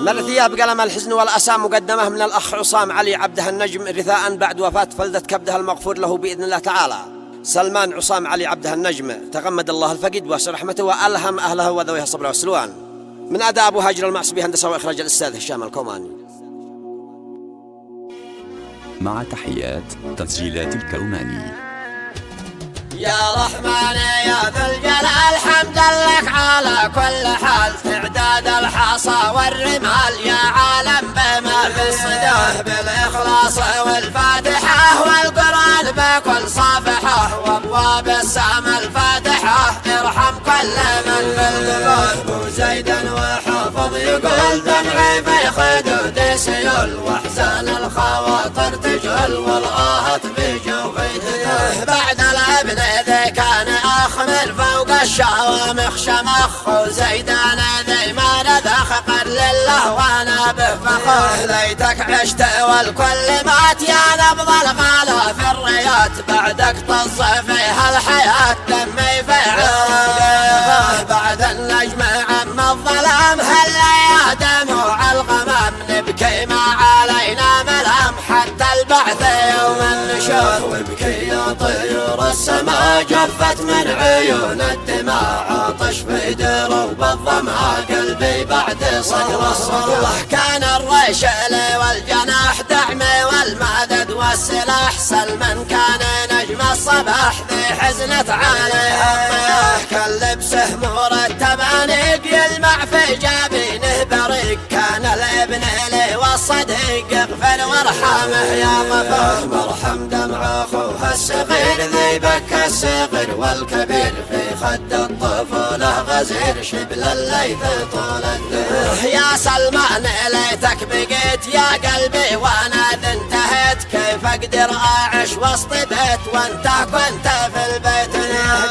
مرثية بقلم الحزن والأسى مقدمة من الأخ عصام علي عبده النجم رثاء بعد وفاة فلذة كبدها المغفور له بإذن الله تعالى سلمان عصام علي عبده النجم، تغمد الله الفقيد واسع رحمته وألهم أهله وذويه الصبر والسلوان. من أداء أبو هاجر المعصبي هندسة وإخراج الأستاذ هشام الكوماني. مع تحيات تسجيلات الكوماني. يا رحمن يا ذا الجلال حمدا لك على كل حال، تعداد الحصى والرمال يا عالم بما في الصدور، بالإخلاص والفاتحة والقرآن بكل صافحة، وابواب السما الفاتحة ارحم كل من في القبور. وزيد وحافظ يقول دمعي في خدود سيول، واحزان الخواطر تجل والآهات بجوفي تدور. بعد الابن ذي كان اخ من فوق الشوامخ شمخ، وزيدان ذي ما نذخ قر لله وانا بفخر. ليتك عشت والكل مات يا نبض الغلا في الريات، بعدك طز فيها الحياة دمي في عرقه. بعد النجم عم الظلام هلا يا دموع الغمام، نبكي ما علينا ملام حتى البعث يوم النشور. وابكي يا طيور السماء جفت من عيون الدماء، عطش في دروب الظما قلبي بعد صدر الصدور. كان الرشل والجناح دعمي والمدد والسلاح، سلما كان نجم الصباح ذي حزنت عليها الضياح. كان لبسه مرتب انيق يلمع في جبينه بريق، كان الابن لي والصديق اغفر وارحمه يا غفور. مرحم دمع اخوه الصغير ذي بكى الصغير والكبير، في خد الطفوله غزير شبل الليث طول الدهر. يا سلمان ليتك بقيت يا قلبي وانا ذا انتهيت، كيف اقدر اعيش وسط بيت وانت كنت في البيت.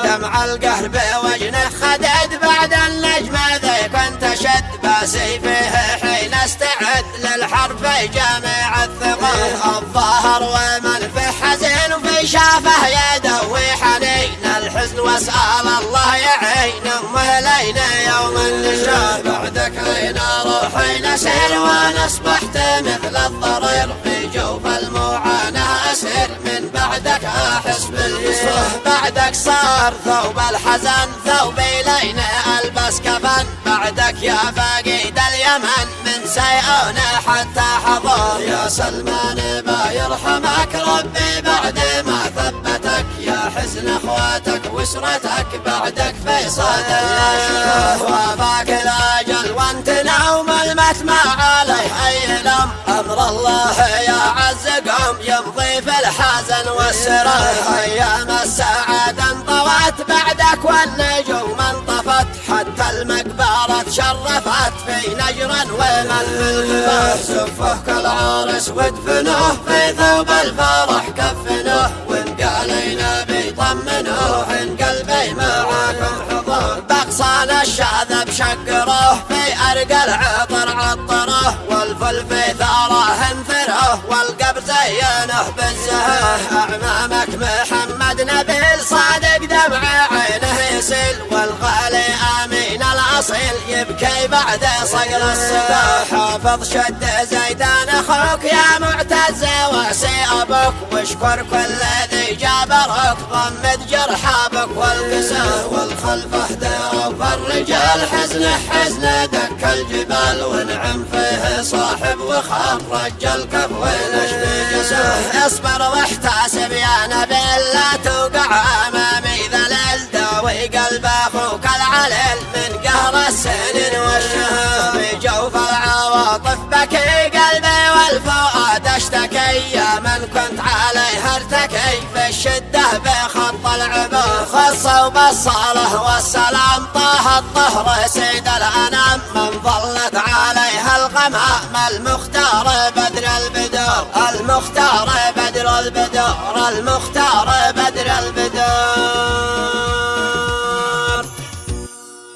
دمع القهر بوجنه خدد بعد النجم ذي كنت شد، باسي فيه حين استعد للحرب في جميع الثغور. الظاهر ومن في حزين وفي شافه يدوي حنين الحزن، واسأل الله يعين امه لينا يوم النشور. بعدك لينا روحي نسير وانا اصبحت مثل الضرير، في جوف المعاناة اسير من بعدك احس باليسر. بعدك صار ثوب الحزن ثوبي لينا البس كفن، بعدك يا فقيد اليمن من سيئون حتى حضر. يا سلمان ما يرحمك ربي بعد ما ثبتك، يا حزن اخواتك واسرتك بعدك في صدى الاشهر. وفاك الاجل وانت نوم المت ما عليه اي لم، امر الله يا عز قوم يمضي في الحزن والسرور. ايام السعادة انطوت بعدك والنجوم انطفت، حتى المقبرة شرفت في نجرا ومن في القبور. زفه كالعرس وادفنوه في ثوب الفرح كفنوه، وان قالينا بيطمنوه ان قلبي معاكم حضور. بقصان الشاذب شقروه في ارقى العطر عطروه، والفل في ثاره انثروه والقبر زينه بالزهور. اعمامك محمد نبيل صادق دمع عينه يسيل، والغالي امين الاصيل يبكي بعد صقر السباح. حافظ شد زيدان اخوك يا معتز واسي ابوك، واشكر كل ذي جابرك ضمد جرح ابك والكسر. والخلفه دار فالرجال حزنه حزنه دك الجبال، ونعم فيه صاحب وخام رجل كف ونشب جسر. اصبر واحتسب يا نبيل لا توقع امامي ذلل، داوي قلب اخوك العليل من قهر السنين والشهر. في جوف العواطف بكي قلبي والفؤاد اشتكي، يا من كنت عليه ارتكي في الشده بخط العبور. خصوا بالصلاة والسلام طه الطهر سيد الانام، من ظلت عليها الغمام المختار بدر البدور. المختار بدر البدور، المختار بدر البدور.